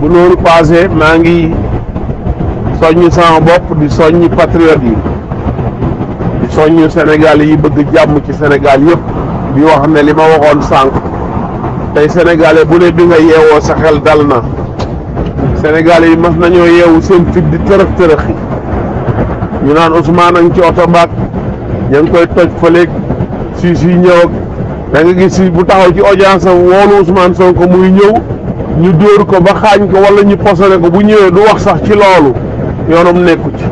bu loolu passé maa ngi soññ sama bopp di soññ patriote yi di soññ Sénégal yi bëgg jàmm ci Sénégal yëpp di wax ne li ma waxoon sànq tey sénégalais bu ne bi nga yeewoo sa xel dal na sénégalais yi mas nañoo yeewu seen fit di tërëx tërëxi ñu naan Ousmane a ngi ci oto baak ña ngi koy toj fëleeg si ñëw ak da nga gis si bu taxaw ci audience am woolu Ousmane Sonko muy ñëw ñu dóor ko ba xaañ ko wala ñu posone ko bu ñëwee du wax sax ci loolu yoonam nekku ci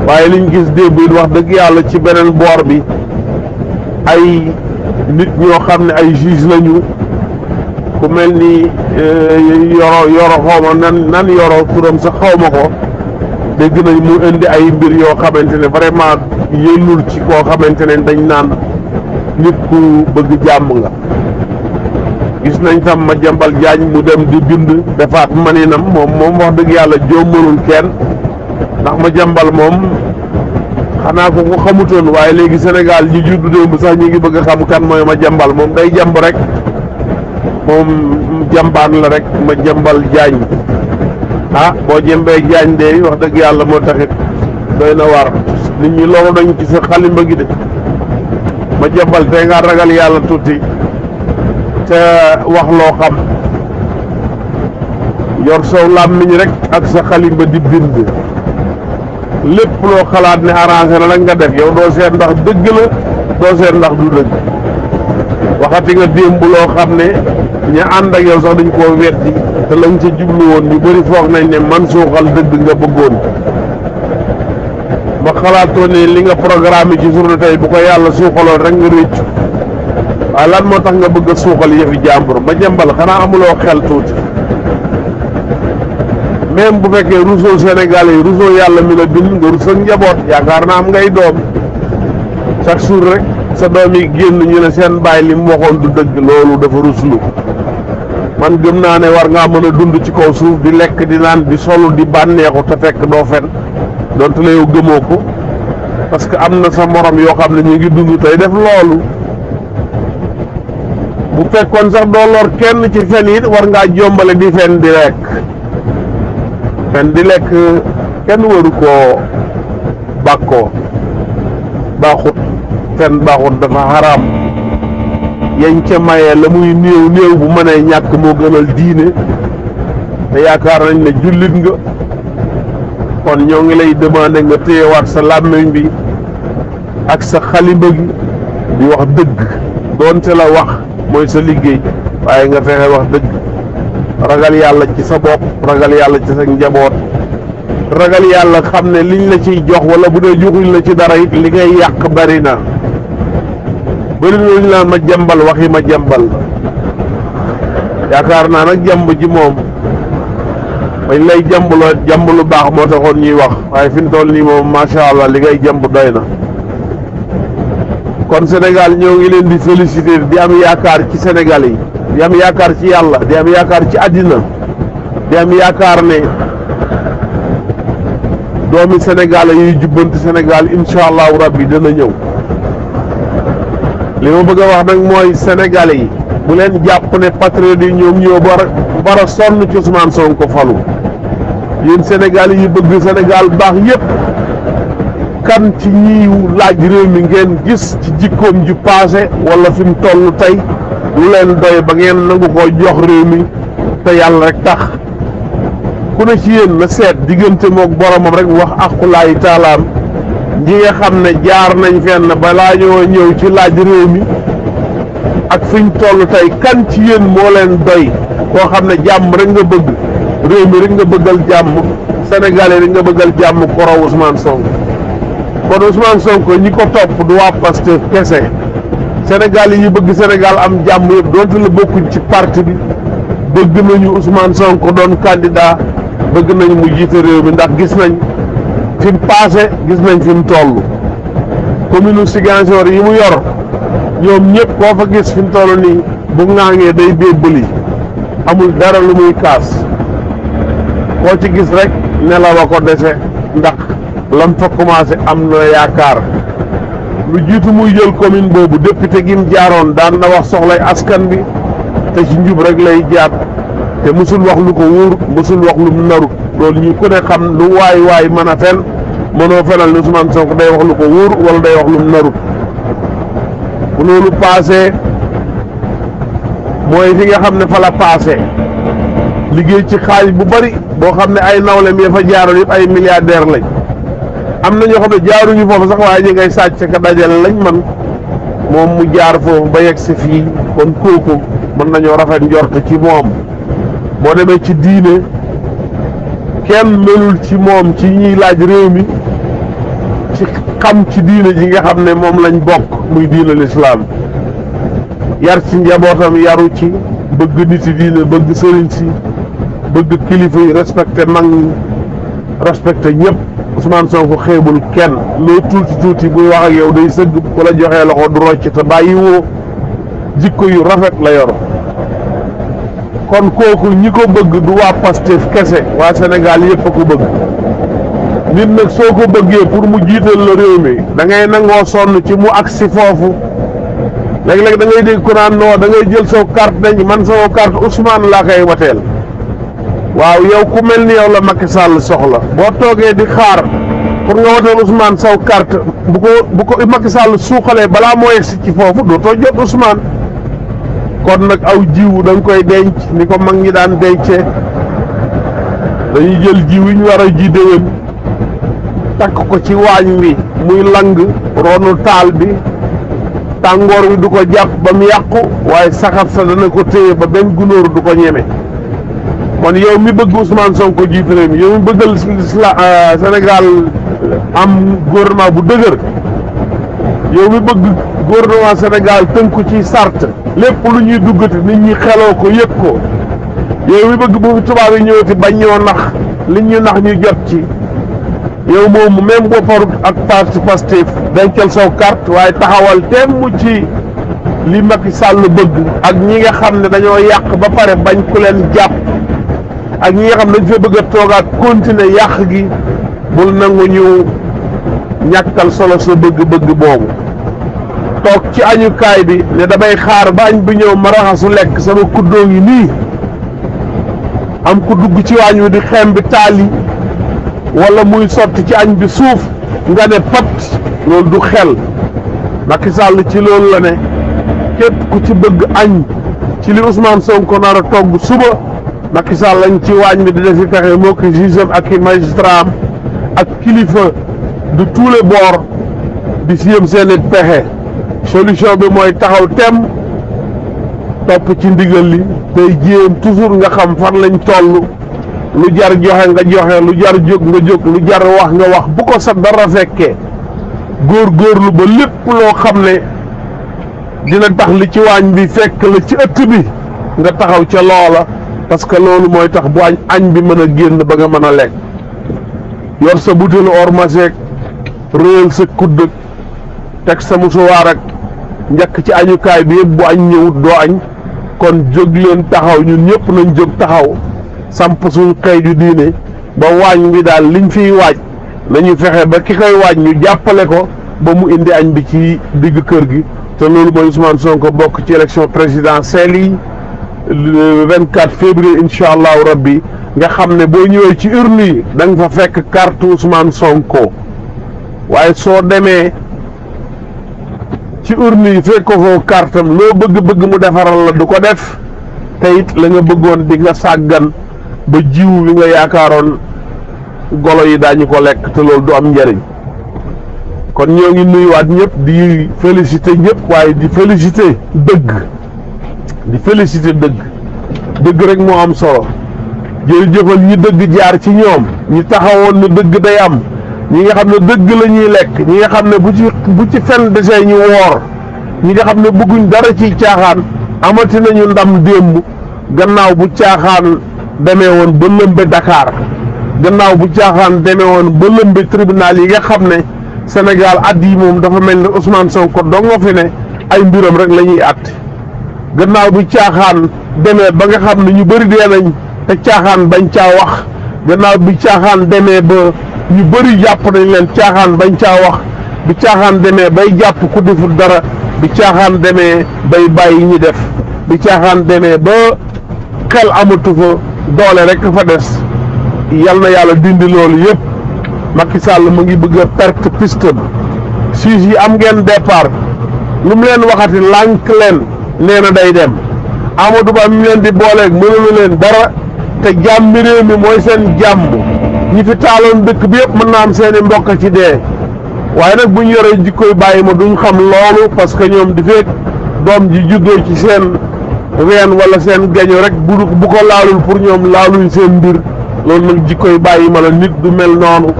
waaye liñ gis démb it wax dëgg yàlla ci beneen boor bi ay nit ñoo xam ne ay juge lañu ku mel ni yoro xawma nan yoro turam sax xawma ko dégg nañ mu indi ay mbir yoo xamante ne vraiment yëllul ci koo xamante ne dañ naan nit ku bëgg jàmm nga gis nañ tam Madiambal Diagne mu dem di bind defaat maninam moom wax dëgg yàlla jommalul kenn ndax Madiambal moom xanaa ko ko xamutoon waaye léegi Sénégal ñi juddu démb sax ñi ngi bëgg a xam kan mooy Madiambal moom day jàmb rek moom jàmbaan la rek Madiambal Diagne boo jëmbee Diagne de wax dëgg yàlla moo taxit doy na war nit ñi loolu dañ ci sa xalimba gi de Madiambal tey nga ragal yàlla tuuti te wax loo xam yor sow làmmiñ rek ak sa xalimba di bind lépp loo xalaat ne arrangé na la nga def yow doo seet ndax dëgg la doo seet ndax du dëgg waxati nga démb loo xam ne ña ànd ak yow sax dañ koo weddi te lañ ca jublu woon ñu bëri foog nañ ne man suuxal dëgg nga bëggoon ba xalaatoo ne li nga programme ci journée tey bu ko yàlla suuxaloon rek nga réccu waaye lan moo tax nga bëgg a suuxal yëfi jàmbur Madiambal xanaa amuloo xel tuuti même bu fekkee Rousseau Sénégal yi Rousseau yàlla mi la bind nga rus ak njaboot yaakaar naa am ngay doom chaque jour rek sa doom yi génn ñu ne seen baay li mu waxoon du dëgg loolu dafa ruslu man gëm naa ne war ngaa mën a dund ci kaw suuf di lekk di naan di solu di bànneexu te fekk doo fen donte la yow gëmoo ko parce que am na sa morom yoo xam ne ñu ngi dund tey def loolu bu fekkoon sax doo lor kenn ci fen it war ngaa jombale di fen di lekk fen di lekk kenn waru koo bàkkoo baaxut fen baaxut dafa xaraam yañ ca mayee la muy néew néew bu mënee ñàkk moo gënal diine te yaakaar nañ ne jullit nga kon ñoo ngi lay demandé nga téyewaat sa làmmiñ bi ak sa xalimba gi di wax dëgg doonte la wax mooy sa liggéey waaye nga fexe wax dëgg ragal yàlla ci sa bopp ragal yàlla ci sa njaboot ragal yàlla xam ne liñ la ciy jox wala bu dee joxuñ la ci dara it li ngay yàq bari na bëri na ñu naan Madiambal waxi Madiambal yaakaar naa nag jàmb ji moom bañ lay jàmb lu baax moo taxoon ñuy wax waaye fi mu toll nii moom macha allah li ngay jàmb doy na kon Sénégal ñoo ngi leen di féliciter di am yaakaar ci Sénégal yi di am yaakaar ci yàlla di am yaakaar ci àddina di am yaakaar ne doomi Sénégal yuy jubbanti Sénégal incha allahu rabbi dana ñëw li ma bëgg a wax nag mooy Sénégalais yi bu leen jàpp ne patriote yi ñoom ñoo war a sonn ci Ousmane Sonko falu yéen Sénégalais yi bëgg Sénégal baax yépp kan ci ñiy laaj réew mi ngeen gis ci jikkoom ju paase wala fi mu toll tey lu leen doy ba ngeen nangu ko jox réew mi te yàlla rek tax ku ne ci yéen na seet diggante mook boromam rek wax aqulaayi taalaam ñi nga xam ne jaar nañ fenn balaa ñoo ñëw ci laaj réew mi ak fiñ toll tey kan ci yéen moo leen doy koo xam ne jàmm rek nga bëgg réew mi rek nga bëggal jàmm Sénégalais rek nga bëggal jàmm korow Ousmane Sonko kon Ousmane Sonko ñi ko topp du waa Pastef kese Sénégal yi bëgg Sénégal am jàmm yëpp doonte la bokkuñ ci parti bi bëgg nañu Ousmane Sonko doon candidat bëgg nañu mu jiite réew mi ndax gis nañ fi mu passé gis nañ fi mu toll commune Ziguinchor yi mu yor ñoom ñëpp koo fa gis fi mu toll nii bu ŋaangee day bébbali amul dara lu muy kaas koo ci gis rek nelaw a ko dese ndax lam fa commencé am na yaakaar lu jiitu muy jël commune boobu député gi mu jaaroon daan na wax soxlay askan bi te ci njub rek lay jaar te musul wax lu ko wóor musul wax lu mu narut loolu ñu ku ne xam lu waay mën a fen mënoo fenal ni Ousmane Sonko day wax lu ko wóor wala day wax lu mu narut bu loolu passé mooy fi nga xam ne fa la passé liggéey ci xaalis bu bari boo xam ne ay nawlem ya fa jaaroon yëpp ay milliardaire lañ am na ñoo xam ne jaaruñu foofu sax waaye ñi ngay sàcc ka dajale lañ man moom mu jaar foofu ba yegg si fii kon kooku mën nañoo rafet njort ci moom boo demee ci diine kenn melul ci moom ci ñiy laaj réew mi ci xam ci diine ji nga xam ne moom lañ bokk muy diine lislaam yar ci njabootam yaru ci bëgg niti diine bëgg sëriñ si bëgg kilifa yi respecté mag ñi respecté ñëpp Ousmane Sonko xeebul kenn loo tuuti buy wax ak yow day sëgg ku la joxee loxo du rocc te bàyyi woo jikko yu rafet la yor kon kooku ñi ko bëgg du waa Pastef kese waa Sénégal yëpp a ko bëgg nit nag soo ko bëggee pour mu jiital la réew mi da ngay nangoo sonn ci mu agsi foofu léeg-léeg da ngay dégg ku naan non da ngay jël saw carte nañ man sama carte Ousmane laa koy wateel waaw yow ku mel ni yow la Macky Sall soxla boo toogee di xaar pour nga wateel Ousmane saw carte bu ko Macky Sall suuxalee balaa moo yegsi ci foofu dootoo jot Ousmane kon nag aw jiwu da nga koy denc ni ko mag ñi daan dencee dañuy jël jiw yi ñu war a ji déwén takk ko ci waañ wi muy lang ronu taal bi tàngoor wi du ko jàpp ba mu yàqu waaye saxat sa dana ko téye ba benn gunóor du ko ñeme kon yow mi bëgg Ousmane Sonko jiite réew mi yow mi bëggal Sénégal am gouvernement bu dëgër yow mi bëgg gouvernement Sénégal tënku ci sart lépp lu ñuy duggati nit ñi xeloo ko yëg ko yow mi bëgg bu tubaab yi ñëwati bañ ñoo nax li ñu nax ñu jot ci yow moomu même boo farut ak parti Pastef dencal saw carte waaye taxawal temm ci li Macky Sall bëgg ak ñi nga xam ne dañoo yàq ba pare bañ ku leen jàpp ak ñi nga xam ne dañ fa bëgg a toogaat continuer yàq gi bul nangu ñu ñàkkal solo sa bëgg-bëgg boobu toog ci añukaay bi ne damay xaar ba añ bi ñëw ma raxasu lekk sama kuddoo ngi nii am ku dugg ci waañ wi di xem bi taali wala muy sotti ci añ bi suuf nga ne pat loolu du xel Macky Sall ci loolu la ne képp ku ci bëgg añ ci li Ousmane Sonko nar a togg suba Macky Sall lañ ci waañ bi di defi pexe moo ko juge ak i magistrat ak kilifa de tous les bords di si yëm seen pexe solution bi mooy taxaw tem topp ci ndigal li tey jéem toujours nga xam fan lañ toll lu jar joxe nga joxe lu jar jóg nga jóg lu jar wax nga wax bu ko sa dara fekkee góorgóorlu ba lépp loo xam ne dina tax li ci waañ bi fekk la ci ëtt bi nga taxaw ca loola parce que loolu mooy tax bu añ bi mën a génn ba nga mën a lekk yor sa butéelu or maseek réel sa kudd teg sa musuwaar ak njëkk ci añukaay bi yëpp bu añ ñëwut doo añ kon jóg leen taxaw ñun ñëpp nañ jóg taxaw samp suñ xëy ju diine ba waañ bi daal liñ fiy waaj nañu fexe ba ki koy waaj ñu jàppale ko ba mu indi añ bi ci digg kër gi te loolu mooy Ousmane Sonko bokk ci élection présidentielle yi le 24 février incha allahu rabbi nga xam ne boo ñëwee ci urne yi da nga fa fekk carte Ousmane Sonko waaye soo demee ci urne yi fekk ko foofu kartam loo bëgg-bëgg mu defaral la du ko def te it la nga bëggoon di nga sàggan ba jiw bi nga yaakaaroon golo yi daañu ko lekk te loolu du am njëriñ kon ñoo ngi nuyuwaat ñëpp di féliciter ñëpp waaye di féliciter dëgg dëgg rek moo am solo jërëjëfal ñi dëgg jaar ci ñoom ñi taxawoon ne dëgg day am ñi nga xam ne dëgg la ñuy lekk ñi nga xam ne bu ci fen desee ñu woor ñi nga xam ne bëgguñ dara ci caaxaan amati nañu ndam démb gannaaw bu caaxaan demee woon ba lëmbe Dakar gannaaw bu caaxaan demee woon ba lëmbe tribunal yi nga xam ne Sénégal at yi moom dafa mel ne Ousmane Sonko dong nga fi ne ay mbiram rek la ñuy àtte gannaaw bu caaxaan demee ba nga xam ne ñu bëri dee nañ te caaxaan bañ caa wax gannaaw bi caaxaan demee ba ñu bëri jàpp nañ leen caaxaan bañ caa wax bi caaxaan demee bay jàpp ku deful dara bi caaxaan demee bay bàyyi ñi def bi caaxaan demee ba xel amatu fa doole rek fa des yal na yàlla dindi loolu yëpp. Macky Sall mu ngi bëgg a perte piste bi siis yi am ngeen départ lu mu leen waxati lànk leen nee na day dem Amadou Ba mi leen di booleeg mënulu leen dara te jàmmi réew mi mooy seen jàmm ñi fi taaloon dëkk bi yëpp mën naa am seeni mbokk ci dee waaye nag bu ñu yoree jikkoy bàyyi ma duñ xam loolu parce que ñoom di fekk doom ji juddoo ci seen ween wala seen gaño rek bu ko laalul pour ñoom laaluñ seen mbir loolu nag jikkoy bàyyi ma la nit du mel noonu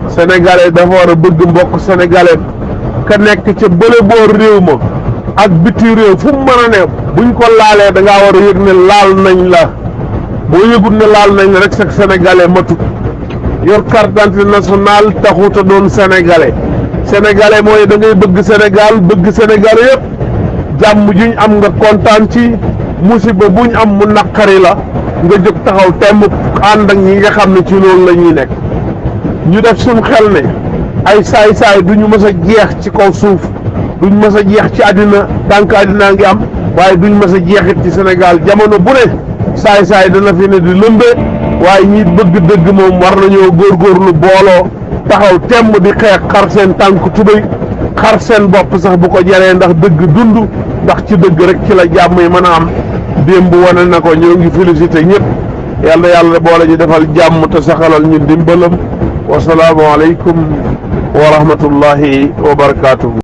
sénégalais dafa war a bëgg mbokk sénégalais ka nekk ca bële boor réew ma ak biti réew fu mu mën a ne buñ ko laalee da ngaa war a yëg ne laal nañ la boo yëgut ne laal nañ la rek sax sénégalais matut yor carte d'identité nationale taxut a doon sénégalais sénégalais mooy da ngay bëgg Sénégal bëgg sénégalais yëpp jàmm juñ am nga kontaan ci musiba buñ am mu naqari la nga jóg taxaw temm ànd ak ñi nga xam ne ci loolu la ñuy nekk ñu def suñ xel ne ay saay-saay duñu mës a jeex ci kaw suuf duñ mës a jeex ci àddina tànk àddinaa ngi am waaye duñ mës a jeexit ci Sénégal jamono bu ne saay-saay dana fi ne di lëmbe waaye ñi bëgg dëgg moom war nañoo góorgóorlu booloo taxaw temm di xeex xar seen tànk tubéy xar seen bopp sax bu ko jaree ndax dëgg dund ndax ci dëgg rek ci la jàmm yi mën a am démb wane na ko ñoo ngi félicité ñëpp yàlla yàlla boole ñu defal jàmm te saxalal ñu dimbalam wasalaamu aleykum wa rahmatullahi wa barakaatuhu